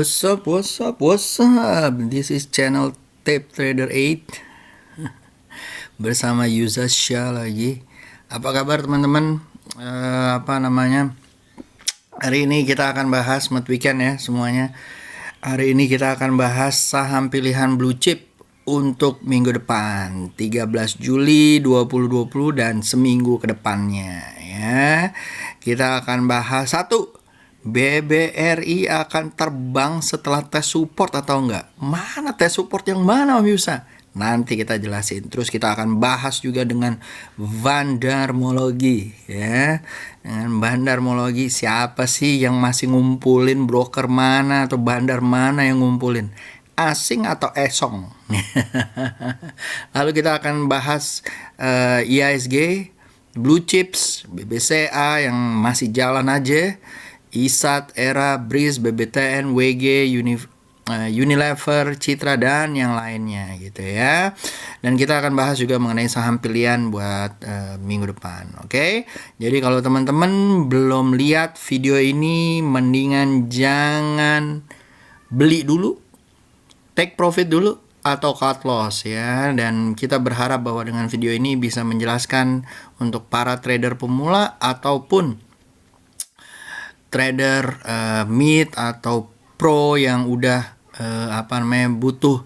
What's up, what's up, what's up? This is channel Tape Trader 8 bersama Yuza Shah lagi. Apa kabar teman-teman? Hari ini kita akan bahas Mid Weekend ya semuanya. Hari ini kita akan bahas saham pilihan blue chip untuk minggu depan 13 Juli 2020 dan seminggu ke depannya ya. Kita akan bahas satu, BBRI akan terbang setelah tes support atau enggak? Mana tes support yang mana Om Yusa? Nanti kita jelasin. Terus kita akan bahas juga dengan bandarmologi ya. Dengan bandarmologi, siapa sih yang masih ngumpulin, broker mana atau bandar mana yang ngumpulin? Asing atau esong? Lalu kita akan bahas IHSG, blue chips, BBCA yang masih jalan aja, ISAT, ERA, BRIS, BBTN, WG, Unilever, Citra, dan yang lainnya gitu ya. Dan kita akan bahas juga mengenai saham pilihan buat minggu depan. Oke? Jadi kalau teman-teman belum lihat video ini, mendingan jangan beli dulu, take profit dulu, atau cut loss ya. Dan kita berharap bahwa dengan video ini bisa menjelaskan untuk para trader pemula ataupun trader mid atau pro yang udah butuh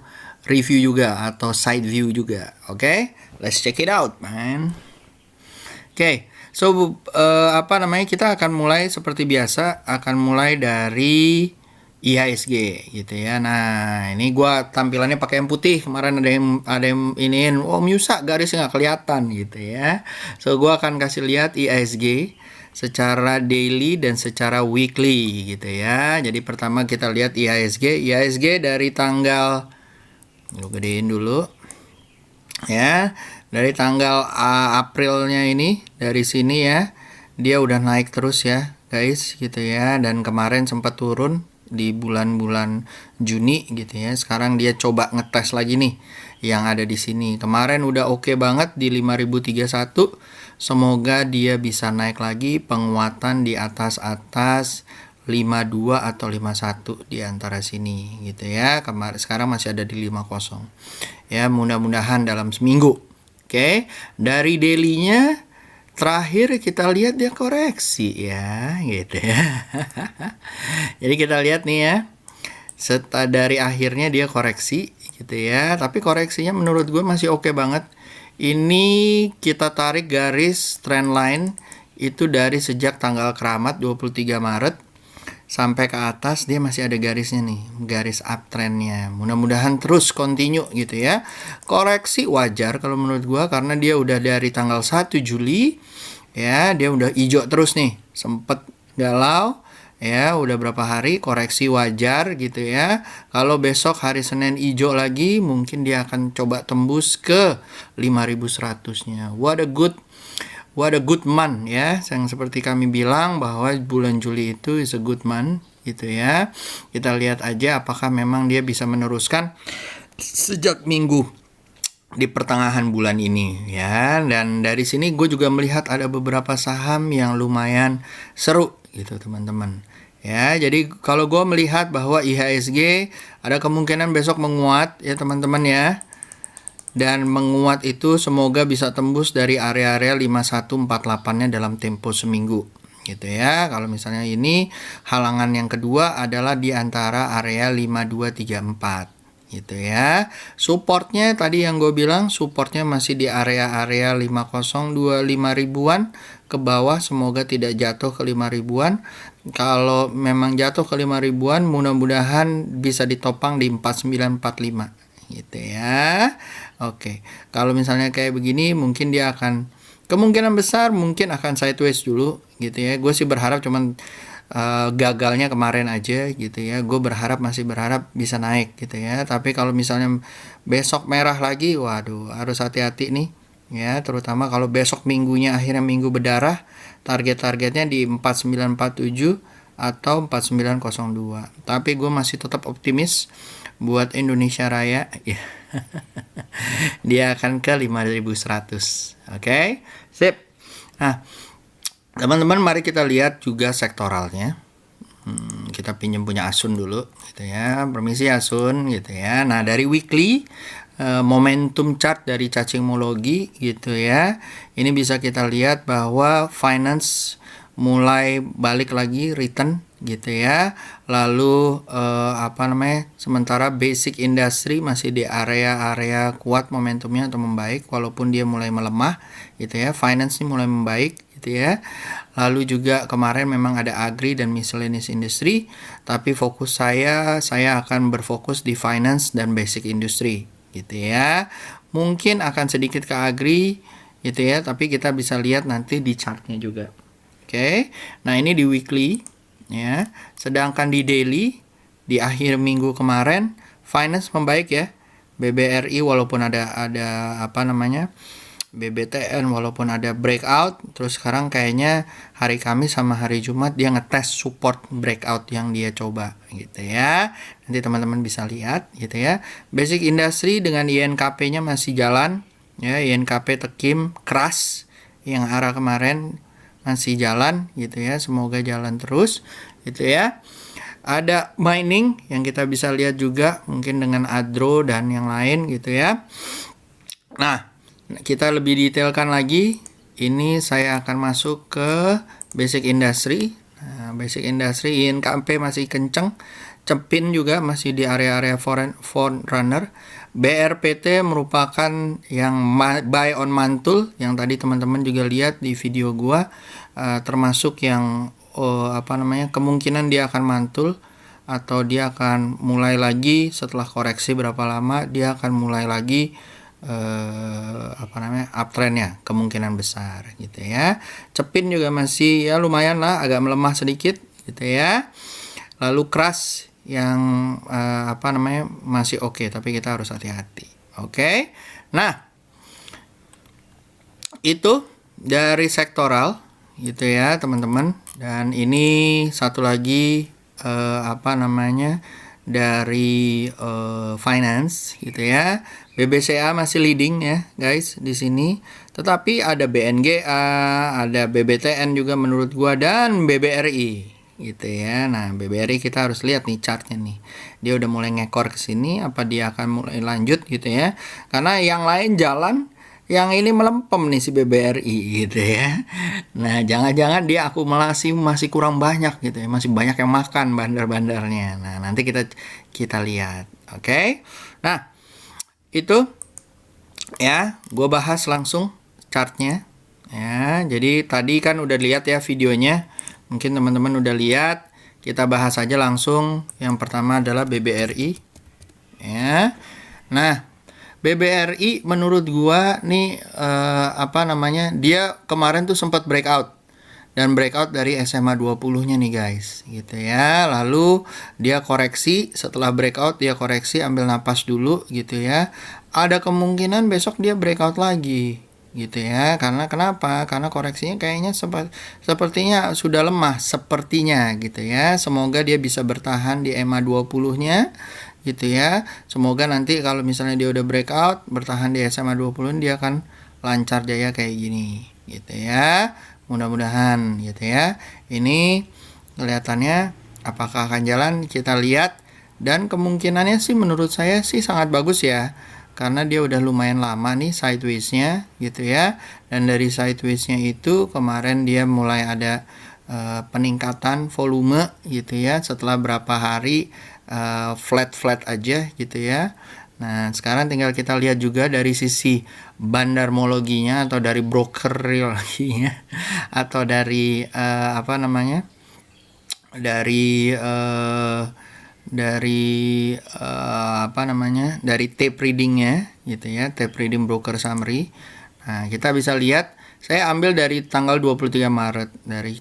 review juga atau side view juga. Oke? Let's check it out, man. Oke. So kita akan mulai seperti biasa, akan mulai dari IHSG gitu ya. Nah, ini gua tampilannya pakai yang putih. Kemarin ada yang iniin, oh Yusa garisnya nggak kelihatan gitu ya. So gua akan kasih lihat IHSG secara daily dan secara weekly gitu ya. Jadi pertama kita lihat IHSG dari tanggal, gedein dulu ya, dari tanggal Aprilnya ini, dari sini ya, dia udah naik terus ya guys gitu ya. Dan kemarin sempat turun di bulan-bulan Juni gitu ya. Sekarang dia coba ngetes lagi nih yang ada di sini. Kemarin udah oke banget di 5031. Semoga dia bisa naik lagi, penguatan di atas 52 atau 51 di antara sini gitu ya. Sekarang masih ada di 50. Ya, mudah-mudahan dalam seminggu. Oke. Dari daily-nya terakhir kita lihat dia koreksi ya, gitu ya. Jadi kita lihat nih ya. Dari akhirnya dia koreksi gitu ya. Tapi koreksinya menurut gue masih oke banget. Ini kita tarik garis trend line itu dari sejak tanggal keramat 23 Maret sampai ke atas, dia masih ada garisnya nih, garis uptrendnya. Mudah-mudahan terus continue gitu ya. Koreksi wajar kalau menurut gua, karena dia udah dari tanggal 1 Juli ya, dia udah hijau terus nih. Sempet galau ya, udah berapa hari, koreksi wajar gitu ya. Kalau besok hari Senin hijau lagi, mungkin dia akan coba tembus ke 5100-nya. What a good month ya. Yang seperti kami bilang bahwa bulan Juli itu is a good month gitu ya. Kita lihat aja apakah memang dia bisa meneruskan sejak minggu di pertengahan bulan ini ya. Dan dari sini gue juga melihat ada beberapa saham yang lumayan seru gitu teman-teman ya. Jadi kalau gue melihat bahwa IHSG ada kemungkinan besok menguat ya teman-teman ya. Dan menguat itu semoga bisa tembus dari area-area 5148-nya dalam tempo seminggu gitu ya. Kalau misalnya ini, halangan yang kedua adalah di antara area 5234 gitu ya. Supportnya tadi yang gue bilang, supportnya masih di area-area 5025 ribuan ke bawah, semoga tidak jatuh ke 5 ribuan. Kalau memang jatuh ke 5 ribuan, mudah-mudahan bisa ditopang di 4945 gitu ya. Oke, kalau misalnya kayak begini, mungkin dia akan, kemungkinan besar mungkin akan sideways dulu gitu ya. Gue sih berharap cuman gagalnya kemarin aja gitu ya. Gue masih berharap bisa naik gitu ya. Tapi kalau misalnya besok merah lagi, waduh harus hati-hati nih ya. Terutama kalau besok minggunya akhirnya minggu berdarah, target-targetnya di 4947 atau 4902. Tapi gue masih tetap optimis buat Indonesia Raya ya. Dia akan ke 5100. Oke? Sip. Nah, teman-teman mari kita lihat juga sektoralnya. Kita kita pinjam punya Asun dulu gitu ya. Permisi Asun gitu ya. Nah, dari weekly momentum chart dari cacingmologi gitu ya. Ini bisa kita lihat bahwa finance mulai balik lagi return gitu ya. Lalu sementara basic industry masih di area-area kuat momentumnya atau membaik walaupun dia mulai melemah gitu ya. Finance ini mulai membaik gitu ya. Lalu juga kemarin memang ada agri dan miscellaneous industry, tapi fokus saya akan berfokus di finance dan basic industry gitu ya. Mungkin akan sedikit ke agri gitu ya, tapi kita bisa lihat nanti di chartnya juga. Oke. Nah, ini di weekly ya. Sedangkan di daily di akhir minggu kemarin finance membaik ya. BBRI walaupun ada BBTN walaupun ada breakout, terus sekarang kayaknya hari Kamis sama hari Jumat dia ngetes support breakout yang dia coba gitu ya. Nanti teman-teman bisa lihat gitu ya. Basic industry dengan INKP-nya masih jalan ya. INKP Tekim keras yang arah kemarin masih jalan gitu ya. Semoga jalan terus gitu ya. Ada mining yang kita bisa lihat juga mungkin dengan Adro dan yang lain gitu ya. Nah, kita lebih detailkan lagi. Ini saya akan masuk ke basic industry. Nah, basic industry INKP masih kenceng. Cepin juga masih di area-area forerunner. BRPT merupakan yang buy on mantul yang tadi teman-teman juga lihat di video gua, termasuk yang kemungkinan dia akan mantul atau dia akan mulai lagi setelah koreksi berapa lama dia akan mulai lagi uptrendnya kemungkinan besar gitu ya. Cepin juga masih ya lumayan lah, agak melemah sedikit gitu ya. Lalu keras yang masih oke, tapi kita harus hati-hati. Oke. Nah, itu dari sektoral gitu ya teman-teman. Dan ini satu lagi dari finance gitu ya. BBCA masih leading ya guys di sini. Tetapi ada BNGA, ada BBTN juga menurut gua dan BBRI gitu ya. Nah, BBRI kita harus lihat nih chartnya nih. Dia udah mulai ngekor ke sini, apa dia akan mulai lanjut gitu ya. Karena yang lain jalan, yang ini melempem nih si BBRI gitu ya. Nah, jangan-jangan dia akumulasi masih kurang banyak gitu ya. Masih banyak yang makan bandar-bandarnya. Nah, nanti kita lihat. Oke. Nah, itu ya, gue bahas langsung chartnya ya. Jadi tadi kan udah lihat ya videonya, mungkin teman-teman udah lihat. Kita bahas aja langsung. Yang pertama adalah BBRI ya. Nah, BBRI menurut gua nih dia kemarin tuh sempat breakout dan breakout dari SMA 20-nya nih guys gitu ya. Lalu dia koreksi, setelah breakout dia koreksi, ambil napas dulu gitu ya. Ada kemungkinan besok dia breakout lagi gitu ya. Karena kenapa? Karena koreksinya kayaknya sepertinya sudah lemah sepertinya gitu ya. Semoga dia bisa bertahan di EMA 20-nya gitu ya. Semoga nanti kalau misalnya dia udah breakout bertahan di SMA 20 dia akan lancar jaya kayak gini gitu ya. Mudah-mudahan gitu ya. Ini kelihatannya apakah akan jalan, kita lihat. Dan kemungkinannya sih menurut saya sih sangat bagus ya. Karena dia udah lumayan lama nih sideways-nya gitu ya. Dan dari sideways-nya itu kemarin dia mulai ada peningkatan volume gitu ya. Setelah berapa hari flat aja gitu ya. Nah, sekarang tinggal kita lihat juga dari sisi bandarmologinya atau dari brokerologinya atau dari dari tape readingnya gitu ya, tape reading broker summary. Nah, kita bisa lihat saya ambil dari tanggal 23 Maret dari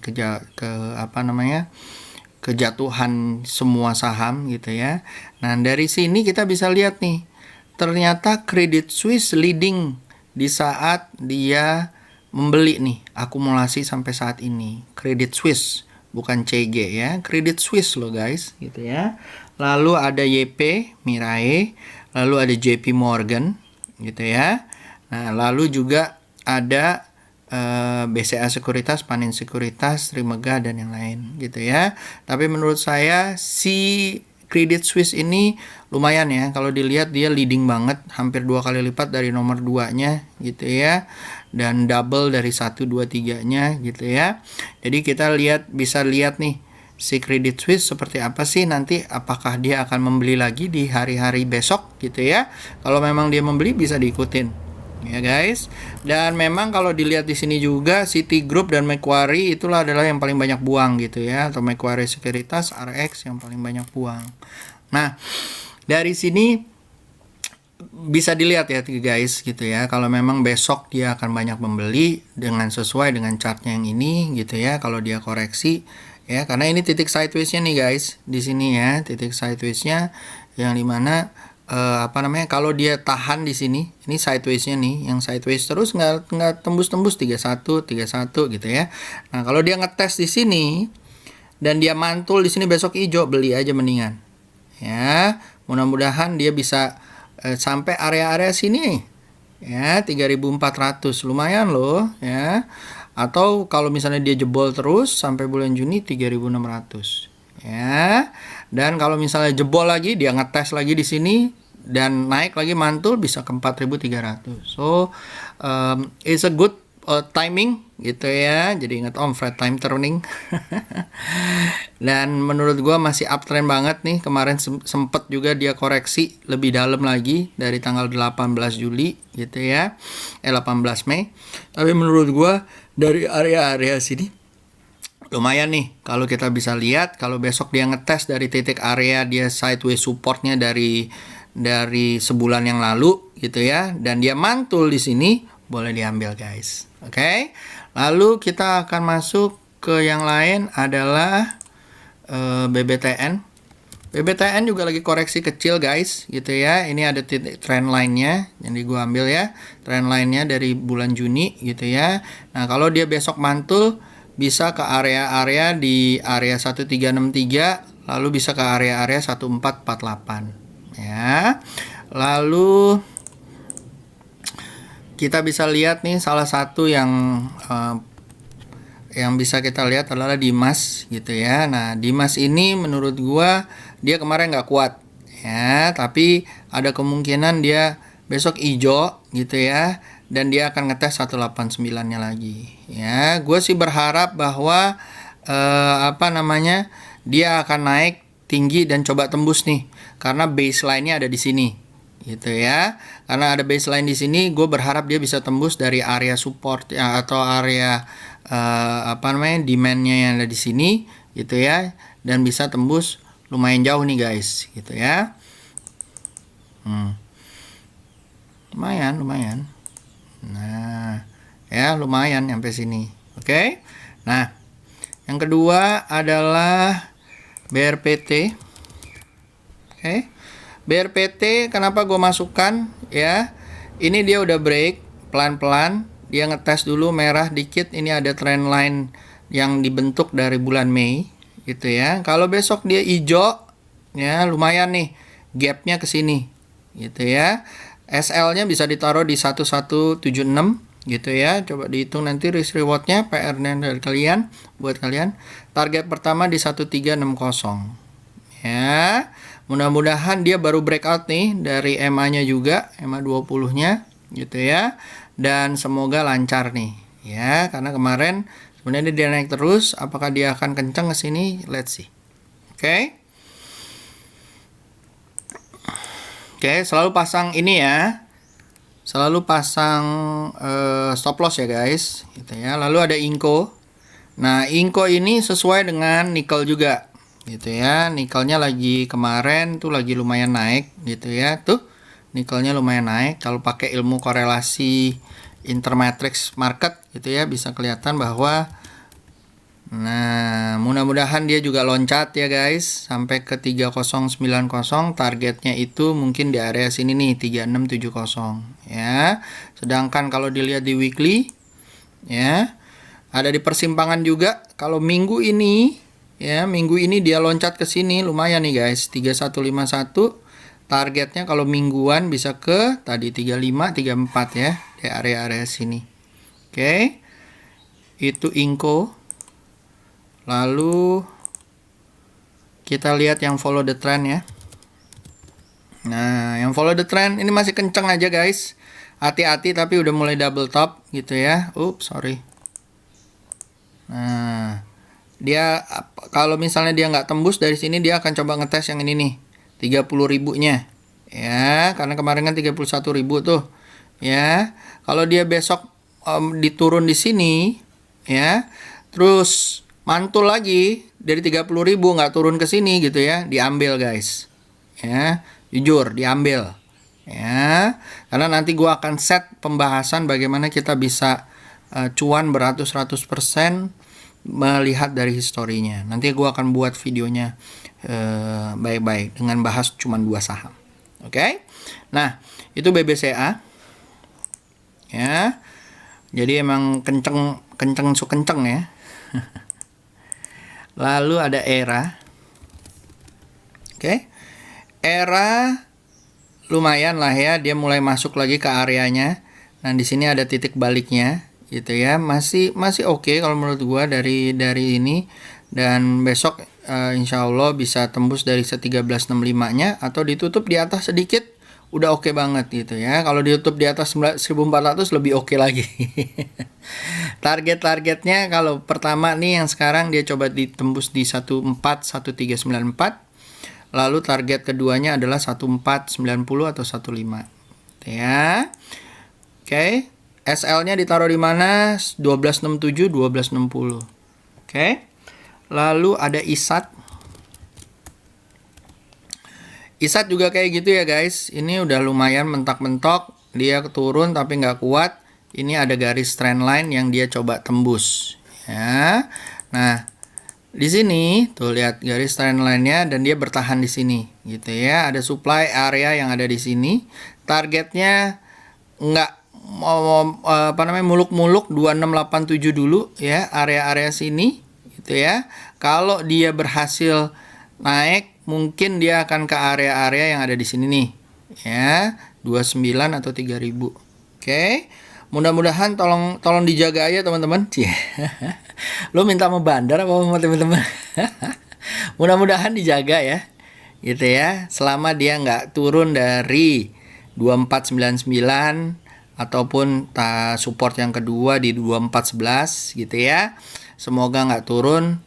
kejatuhan semua saham gitu ya. Nah, dari sini kita bisa lihat nih, ternyata Credit Suisse leading di saat dia membeli nih, akumulasi sampai saat ini. Credit Suisse, bukan CG ya, Credit Suisse loh guys gitu ya. Lalu ada YP, Mirae, lalu ada JP Morgan gitu ya. Nah, lalu juga ada BCA Sekuritas, Panin Sekuritas, Trimegah dan yang lain gitu ya. Tapi menurut saya si Credit Suisse ini lumayan ya, kalau dilihat dia leading banget, hampir 2 kali lipat dari nomor 2-nya gitu ya, dan double dari 1, 2, 3-nya gitu ya. Jadi kita bisa lihat nih si Credit Suisse seperti apa sih nanti, apakah dia akan membeli lagi di hari-hari besok gitu ya. Kalau memang dia membeli bisa diikutin ya guys. Dan memang kalau dilihat di sini juga Citigroup dan Macquarie itulah adalah yang paling banyak buang gitu ya, atau Macquarie Sekuritas, RX yang paling banyak buang. Nah, dari sini bisa dilihat ya guys gitu ya, kalau memang besok dia akan banyak membeli dengan sesuai dengan chartnya yang ini gitu ya, kalau dia koreksi ya, karena ini titik sideways-nya nih guys di sini ya, titik sideways-nya yang dimana kalau dia tahan di sini, ini sideways-nya nih, yang sideways terus nggak tembus-tembus 31 gitu ya. Nah, kalau dia ngetes di sini dan dia mantul di sini besok hijau, beli aja mendingan. Ya, mudah-mudahan dia bisa sampai area-area sini. Ya, 3.400 lumayan loh ya. Atau kalau misalnya dia jebol terus sampai bulan Juni 3.600. Ya, dan kalau misalnya jebol lagi, dia ngetes lagi di sini dan naik lagi mantul bisa ke 4.300. So it's a good timing gitu ya. Jadi ingat Fred time turning. Dan menurut gua masih uptrend banget nih. Kemarin sempet juga dia koreksi lebih dalam lagi dari tanggal 18 Juli gitu ya, 18 Mei. Tapi menurut gua dari area-area sini lumayan nih, kalau kita bisa lihat, kalau besok dia ngetes dari titik area dia sideways supportnya dari sebulan yang lalu gitu ya, dan dia mantul di sini, boleh diambil guys. Oke. Lalu kita akan masuk ke yang lain adalah BBTN. BBTN juga lagi koreksi kecil guys gitu ya. Ini ada titik trend line-nya, jadi gua ambil ya trend line-nya dari bulan Juni gitu ya. Nah, kalau dia besok mantul bisa ke area-area di area 1363, lalu bisa ke area-area 1448 ya. Lalu kita bisa lihat nih salah satu yang bisa kita lihat adalah Dimas gitu ya. Nah, Dimas ini menurut gua dia kemarin nggak kuat ya, tapi ada kemungkinan dia besok hijau gitu ya, dan dia akan ngetes 189-nya lagi ya. Gue sih berharap bahwa dia akan naik tinggi dan coba tembus nih, karena baseline-nya ada di sini gitu ya. Karena ada baseline di sini, gue berharap dia bisa tembus dari area support ya, atau area demand-nya yang ada di sini gitu ya, dan bisa tembus lumayan jauh nih guys gitu ya. Lumayan. Nah, ya lumayan sampai sini. Oke. Nah, yang kedua adalah BRPT. Oke. BRPT kenapa gue masukkan ya? Ini dia udah break pelan-pelan, dia ngetes dulu merah dikit. Ini ada trend line yang dibentuk dari bulan Mei gitu ya. Kalau besok dia hijau ya, lumayan nih gapnya ke sini gitu ya. SL-nya bisa ditaruh di 1176 gitu ya. Coba dihitung nanti risk reward-nya, PR-nya dari kalian, buat kalian. Target pertama di 1360 ya. Mudah-mudahan dia baru breakout nih dari MA-nya juga, MA 20-nya gitu ya. Dan semoga lancar nih ya, karena kemarin sebenarnya dia naik terus. Apakah dia akan kencang ke sini? Let's see. Oke. Oke, selalu pasang ini ya. Selalu pasang stop loss ya guys, gitu ya. Lalu ada Inco. Nah, Inco ini sesuai dengan nikel juga, gitu ya. Nikelnya lagi kemarin tuh lagi lumayan naik, gitu ya. Tuh, nikelnya lumayan naik. Kalau pakai ilmu korelasi intermatrix market, gitu ya, bisa kelihatan bahwa nah, mudah-mudahan dia juga loncat ya guys sampai ke 3090. Targetnya itu mungkin di area sini nih 3670 ya. Sedangkan kalau dilihat di weekly ya, ada di persimpangan juga. Kalau minggu ini ya, minggu ini dia loncat ke sini lumayan nih guys, 3151. Targetnya kalau mingguan bisa ke tadi 35 34 ya, di area-area sini. Oke. itu Inco. Lalu kita lihat yang follow the trend ya. Nah, yang follow the trend ini masih kenceng aja guys. Hati-hati, tapi udah mulai double top gitu ya. Sorry. Nah, dia kalau misalnya dia nggak tembus dari sini, dia akan coba ngetes yang ini nih, 30.000-nya. Ya, karena kemarin kan 31.000 tuh. Ya, kalau dia besok diturun di sini, ya, terus mantul lagi dari 30.000 nggak turun ke sini gitu ya, diambil guys. Ya, jujur diambil. Ya, karena nanti gua akan set pembahasan bagaimana kita bisa cuan beratus-ratus% melihat dari historinya. Nanti gua akan buat videonya baik-baik dengan bahas cuma 2 saham. Oke? Nah, itu BBCA. Ya. Jadi emang kenceng ya. Lalu ada ERA. Oke. ERA lumayan lah ya, dia mulai masuk lagi ke areanya. Nah, di sini ada titik baliknya gitu ya. Masih oke kalau menurut gua dari ini, dan besok insya Allah bisa tembus dari 1365-nya atau ditutup di atas sedikit udah oke banget gitu ya. Kalau ditutup di atas 1400 lebih oke lagi. Target-targetnya kalau pertama nih yang sekarang dia coba ditembus di 141394. Lalu target keduanya adalah 1490 atau 15. Ya. Oke. SL-nya ditaruh di mana? 1267, 1260. Oke. Lalu ada ISAT. ISAT juga kayak gitu ya guys. Ini udah lumayan mentok-mentok. Dia turun tapi nggak kuat. Ini ada garis trend line yang dia coba tembus. Ya. Nah, di sini tuh lihat garis trend line-nya dan dia bertahan di sini gitu ya. Ada supply area yang ada di sini. Targetnya nggak muluk-muluk 2687 dulu ya, area-area sini gitu ya. Kalau dia berhasil naik, mungkin dia akan ke area-area yang ada di sini nih ya, 29 atau 3000. Oke. Mudah-mudahan tolong dijaga aja teman-teman. Lo minta sama bandar apa sama teman-teman? Mudah-mudahan dijaga ya. Gitu ya. Selama dia nggak turun dari 2499 ataupun support yang kedua di 2411 gitu ya. Semoga nggak turun.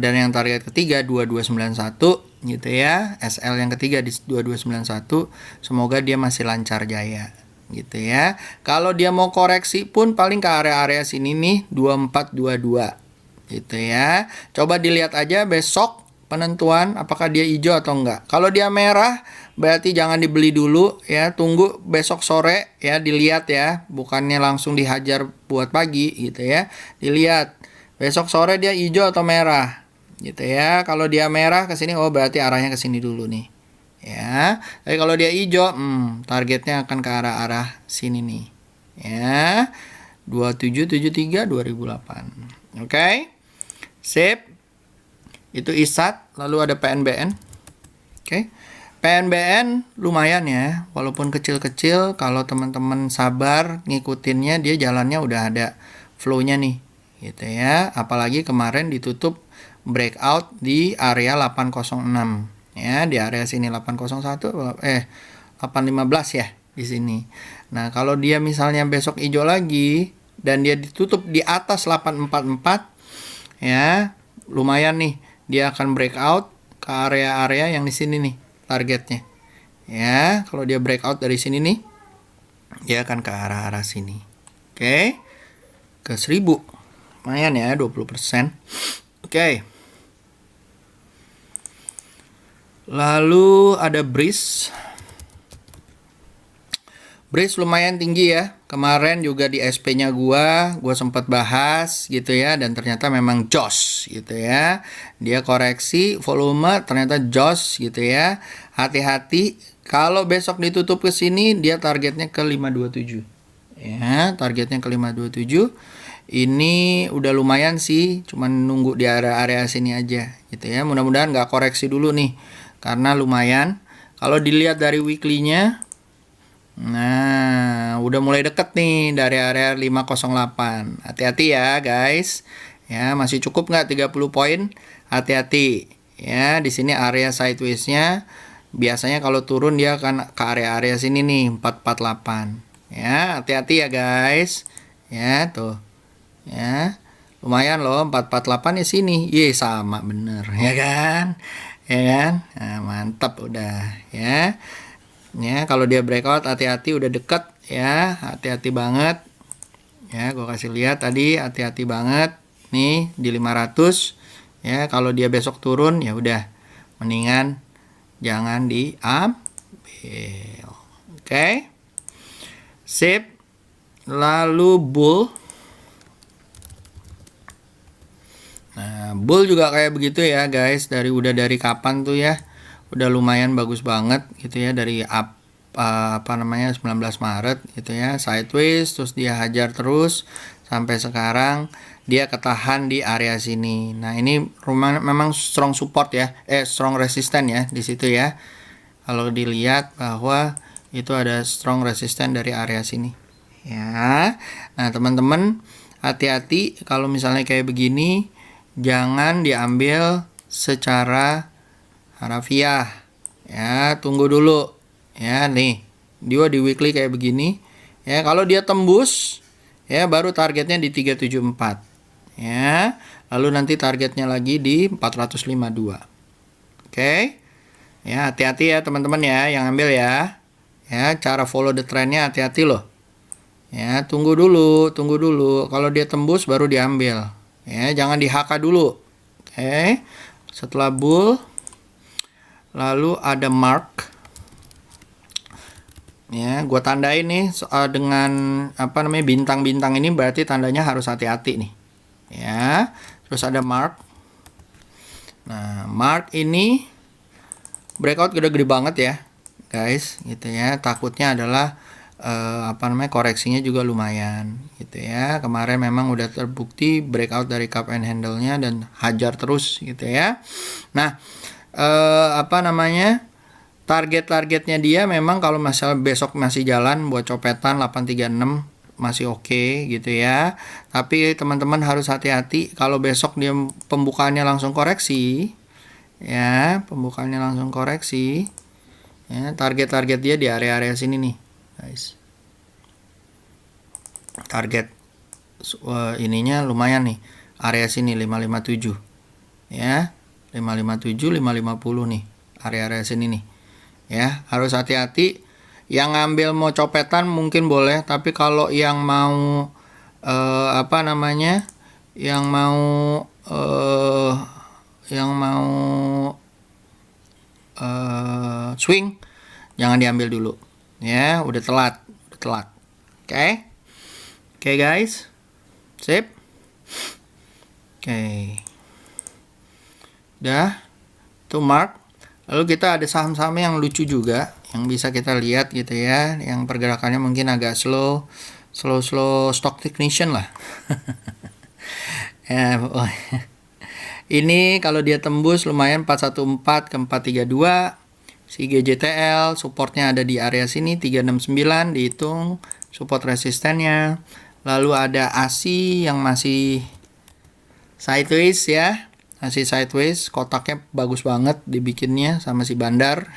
Dan yang target ketiga 2291 gitu ya. SL yang ketiga di 2291. Semoga dia masih lancar jaya gitu ya. Kalau dia mau koreksi pun paling ke area-area sini nih 2422 gitu ya. Coba dilihat aja besok penentuan apakah dia hijau atau enggak. Kalau dia merah berarti jangan dibeli dulu ya, tunggu besok sore ya, dilihat ya, bukannya langsung dihajar buat pagi gitu ya. Dilihat besok sore dia hijau atau merah gitu ya. Kalau dia merah ke sini, oh berarti arahnya ke sini dulu nih. Ya, tapi kalau dia hijau, targetnya akan ke arah-arah sini nih. Ya, 2773 2008. Oke. Sip. Itu ISAT, lalu ada PNBN. Oke. PNBN lumayan ya, walaupun kecil-kecil, kalau teman-teman sabar ngikutinnya, dia jalannya udah ada flow-nya nih. Gitu ya. Apalagi kemarin ditutup breakout di area 806. Ya, di area sini 801 815 ya di sini. Nah, kalau dia misalnya besok hijau lagi dan dia ditutup di atas 844 ya, lumayan nih, dia akan breakout ke area-area yang di sini nih targetnya. Ya, kalau dia breakout dari sini nih, dia akan ke arah-arah sini. Oke. Ke 1000. Lumayan ya, 20%. Oke. Lalu ada Breeze. Breeze lumayan tinggi ya. Kemarin juga di SP-nya gua sempat bahas gitu ya, dan ternyata memang jos gitu ya. Dia koreksi volume ternyata jos gitu ya. Hati-hati kalau besok ditutup ke sini, dia targetnya ke 527. Ya, targetnya ke 527. Ini udah lumayan sih, cuman nunggu di area-area sini aja gitu ya. Mudah-mudahan nggak koreksi dulu nih, karena lumayan. Kalau dilihat dari weekly-nya, Nah, udah mulai deket nih dari area 508. Hati-hati ya, guys. Ya, masih cukup nggak 30 poin? Hati-hati. Ya, di sini area sideways-nya biasanya kalau turun dia akan ke area-area sini nih, 448. Ya, hati-hati ya, guys. Ya, tuh. Ya. Lumayan loh, 448 ya sini. Ye, sama bener, ya kan? Ya kan? Nah, mantap udah, ya. Ya, kalau dia breakout hati-hati, udah deket ya, hati-hati banget. Ya, gue kasih lihat tadi, hati-hati banget nih di 500. Ya, kalau dia besok turun ya udah mendingan jangan diambil. Oke. Sip. Lalu bull. Nah, bull juga kayak begitu ya, guys. Dari kapan tuh ya? Udah lumayan bagus banget gitu ya, dari apa namanya 19 Maret gitu ya, sideways, terus dia hajar terus sampai sekarang dia ketahan di area sini. Nah, ini memang strong support ya, strong resisten ya di situ ya. Kalau dilihat bahwa itu ada strong resisten dari area sini. Ya. Nah, teman-teman hati-hati kalau misalnya kayak begini, jangan diambil secara harafiah. Ya, tunggu dulu. Ya, nih. Dia di weekly kayak begini. Ya, kalau dia tembus ya baru targetnya di 374. Ya. Lalu nanti targetnya lagi di 452. Oke. Ya, hati-hati ya teman-teman ya yang ambil ya. Ya, cara follow the trendnya hati-hati loh. Ya, tunggu dulu. Kalau dia tembus baru diambil. Ya, jangan di HK dulu. Oke. Setelah bull, lalu ada mark. Ya, gua tandain nih dengan apa namanya bintang-bintang ini, berarti tandanya harus hati-hati nih. Ya, terus ada mark. Nah, mark ini breakout gede-gede banget ya, guys, gitu ya. Takutnya adalah apa namanya koreksinya juga lumayan, gitu ya. Kemarin memang udah terbukti breakout dari cup and handle-nya dan hajar terus, gitu ya. Nah, apa namanya targetnya dia memang kalau misalnya besok masih jalan buat copetan 836 masih oke gitu ya. Tapi teman-teman harus hati-hati kalau besok dia pembukaannya langsung koreksi. Ya, pembukaannya langsung koreksi. Ya, target dia di area-area sini nih, guys. Target ininya lumayan nih. Area sini 557. Ya, 557, 550 nih. Area-area sini nih. Ya, harus hati-hati. Yang ngambil mau copetan mungkin boleh, tapi kalau yang mau apa namanya? Yang mau swing jangan diambil dulu. Ya, udah telat. Oke. Oke, guys. Sip. Oke. Udah. Tuh mark. Lalu kita ada saham-saham yang lucu juga yang bisa kita lihat gitu ya, yang pergerakannya mungkin agak slow stock technician lah. Ya, ini kalau dia tembus lumayan 414 ke 432. Si GJTL supportnya ada di area sini 369, dihitung support resistennya. Lalu ada ASI yang masih sideways ya. Masih sideways, kotaknya bagus banget dibikinnya sama si Bandar.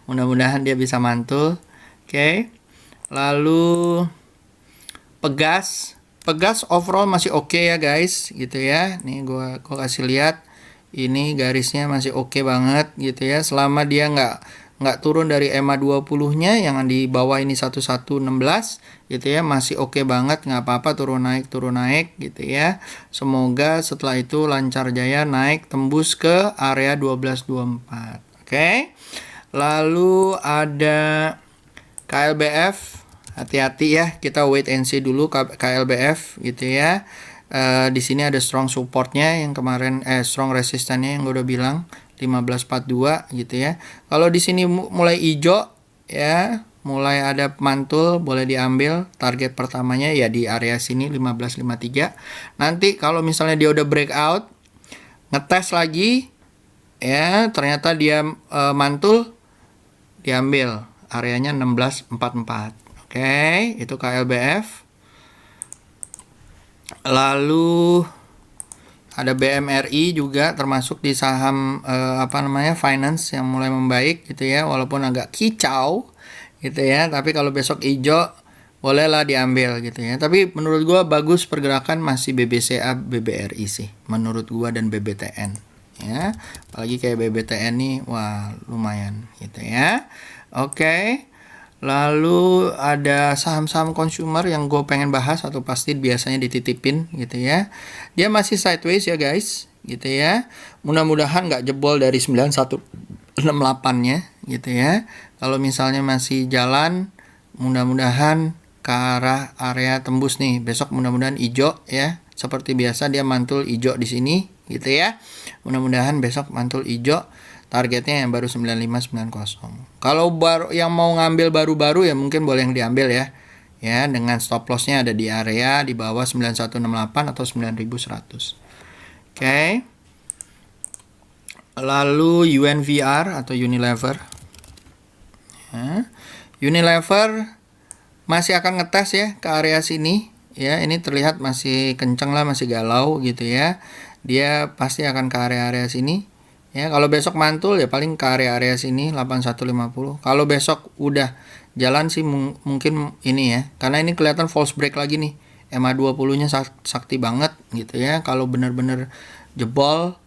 Mudah-mudahan dia bisa mantul. Oke. Lalu Pegas overall masih oke ya guys, gitu ya. Nih gua kasih lihat. Ini garisnya masih oke banget gitu ya. Selama dia nggak turun dari EMA 20-nya yang di bawah ini 1116 gitu ya, masih oke banget, nggak apa-apa turun naik gitu ya. Semoga setelah itu lancar jaya naik tembus ke area 1224. Oke. Lalu ada KLBF, hati-hati ya, kita wait and see dulu KLBF gitu ya. Di sini ada strong supportnya yang kemarin strong resistannya yang gue udah bilang 1542 gitu ya. Kalau di sini mulai hijau ya, mulai ada mantul, boleh diambil. Target pertamanya ya di area sini 1553. Nanti kalau misalnya dia udah breakout, ngetes lagi ya, ternyata dia mantul, diambil. areanya 1644. Oke, itu KLBF. Lalu ada BMRI juga termasuk di saham finance yang mulai membaik gitu ya, walaupun agak kicau gitu ya, tapi kalau besok hijau bolehlah diambil gitu ya. Tapi menurut gua bagus pergerakan masih BBCA, BBRI sih menurut gua, dan BBTN ya. Apalagi kayak BBTN nih, wah lumayan gitu ya. Oke. Lalu ada saham-saham consumer yang gue pengen bahas atau pasti biasanya dititipin gitu ya. Dia masih sideways ya guys gitu ya. Mudah-mudahan nggak jebol dari 9168-nya gitu ya. Kalau misalnya masih jalan, mudah-mudahan ke arah area tembus nih. Besok mudah-mudahan hijau ya. Seperti biasa dia mantul hijau di sini gitu ya. Mudah-mudahan besok mantul hijau. Targetnya yang baru 9590. Kalau baru yang mau ngambil baru-baru ya mungkin boleh yang diambil ya. Ya, dengan stop loss-nya ada di area di bawah 9168 atau 9100. Oke. Lalu UNVR atau Unilever. Ya. Unilever masih akan ngetes ya ke area sini. Ya, ini terlihat masih kenceng lah, masih galau gitu ya. Dia pasti akan ke area-area sini. Ya, kalau besok mantul ya paling ke area-area sini 8150. Kalau besok udah jalan sih mungkin ini ya. Karena ini kelihatan false break lagi nih. MA20-nya sakti banget gitu ya. Kalau benar-benar jebol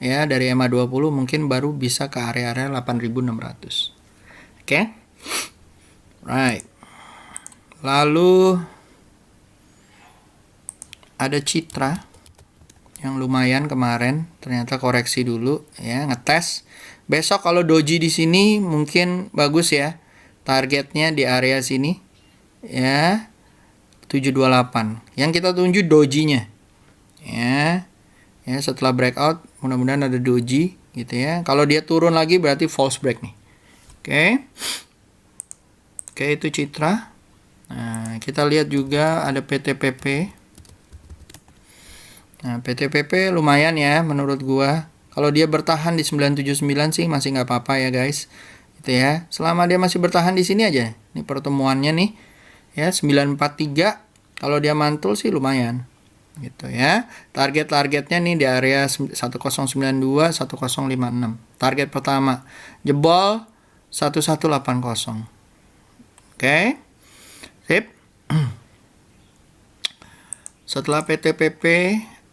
ya dari MA20 mungkin baru bisa ke area-area 8600. Oke. Right. Lalu ada Citra yang lumayan kemarin, ternyata koreksi dulu ya, ngetes. Besok kalau doji di sini mungkin bagus ya. Targetnya di area sini ya 728. Yang kita tunjuk dojinya. Ya. Ya, setelah breakout mudah-mudahan ada doji gitu ya. Kalau dia turun lagi berarti false break nih. Oke. Oke, itu Citra. Nah, kita lihat juga ada PTPP. Nah, PTPP lumayan ya menurut gua. Kalau dia bertahan di 979 sih masih nggak apa-apa ya guys. Gitu ya. Selama dia masih bertahan di sini aja. Ini pertemuannya nih. Ya, 943. Kalau dia mantul sih lumayan. Gitu ya. Target-targetnya nih di area 1092, 1056. Target pertama jebol 1180. Oke. Sip. Setelah PTPP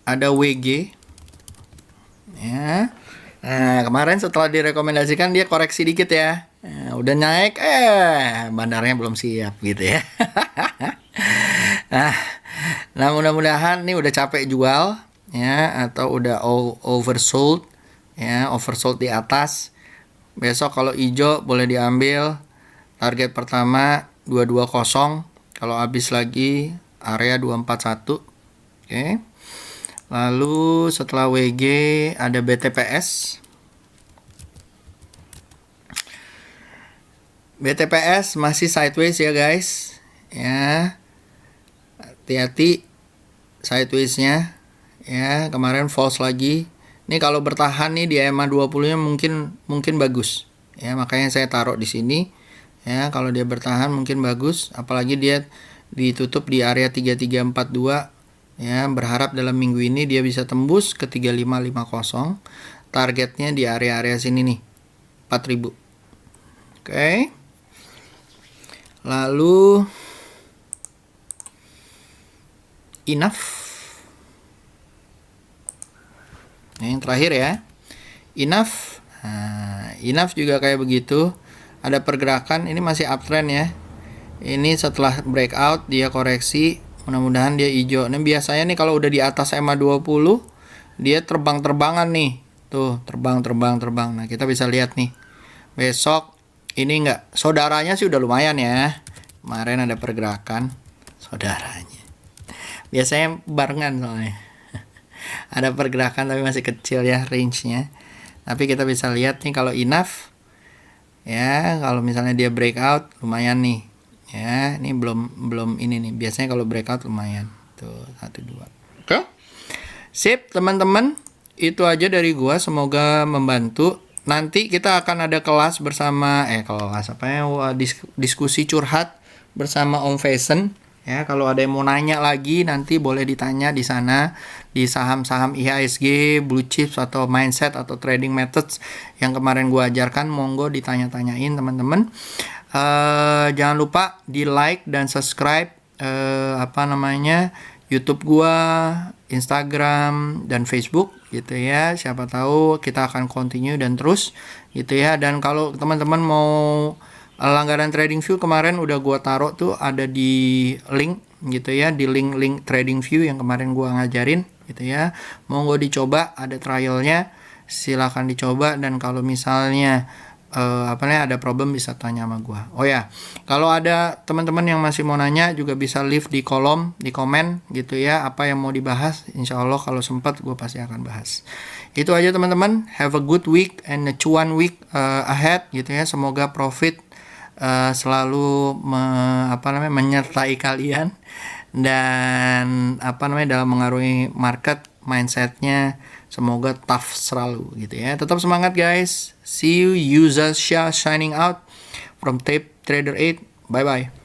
ada WG ya. Nah, kemarin setelah direkomendasikan dia koreksi dikit ya. Udah naik bandarnya belum siap gitu ya. Nah, mudah-mudahan nih udah capek jual ya, atau udah oversold ya, oversold di atas. Besok kalau hijau boleh diambil. Target pertama 220, kalau habis lagi area 241. Oke. Lalu setelah WG ada BTPS. BTPS masih sideways ya guys. Ya. Hati-hati sideways-nya. Ya, kemarin false lagi. Ini kalau bertahan nih di EMA20-nya mungkin bagus. Ya, makanya saya taruh di sini. Ya, kalau dia bertahan mungkin bagus, apalagi dia ditutup di area 3342. Ya, berharap dalam minggu ini dia bisa tembus ke 3550. Targetnya di area-area sini nih, 4000. Oke. Lalu Enough. Yang terakhir ya. Enough. Nah, Enough juga kayak begitu. Ada pergerakan, ini masih uptrend ya. Ini setelah breakout dia koreksi. Mudah-mudahan dia hijau. Nah, biasanya nih kalau udah di atas MA20 dia terbang-terbangan nih. Tuh, terbang. Nah, kita bisa lihat nih. Besok ini enggak, saudaranya sih udah lumayan ya. Kemarin ada pergerakan saudaranya. Biasanya barengan soalnya. Ada pergerakan tapi masih kecil ya range-nya. Tapi kita bisa lihat nih kalau Enough ya, kalau misalnya dia breakout lumayan nih. Ya, ini belum ini nih. Biasanya kalau breakout lumayan. Tuh, 1 2. Oke. Sip, teman-teman. Itu aja dari gua, semoga membantu. nanti kita akan ada kelas bersama kelas apa ya, diskusi curhat bersama Om Faison ya. Kalau ada yang mau nanya lagi nanti boleh ditanya di sana, di saham-saham IHSG, blue chips atau mindset atau trading methods yang kemarin gua ajarkan, monggo ditanya-tanyain teman-teman. Jangan lupa di like dan subscribe YouTube gua, Instagram dan Facebook gitu ya. Siapa tahu kita akan continue dan terus gitu ya. Dan kalau teman-teman mau langganan TradingView kemarin udah gua taruh tuh, ada di link gitu ya, di link TradingView yang kemarin gua ngajarin gitu ya. Monggo dicoba, ada trialnya, silakan dicoba. Dan kalau misalnya ada problem bisa tanya sama gua. Oh ya, kalau ada teman-teman yang masih mau nanya juga bisa leave di kolom, di komen gitu ya, apa yang mau dibahas. Insya Allah kalau sempat gua pasti akan bahas. Itu aja teman-teman. Have a good week and a cuan week ahead gitu ya. Semoga profit selalu menyertai kalian, dan dalam mengaruhi market mindsetnya semoga tough selalu gitu ya. Tetap semangat guys. See you. Yuza Shah signing out from Tape Trader 8. Bye bye.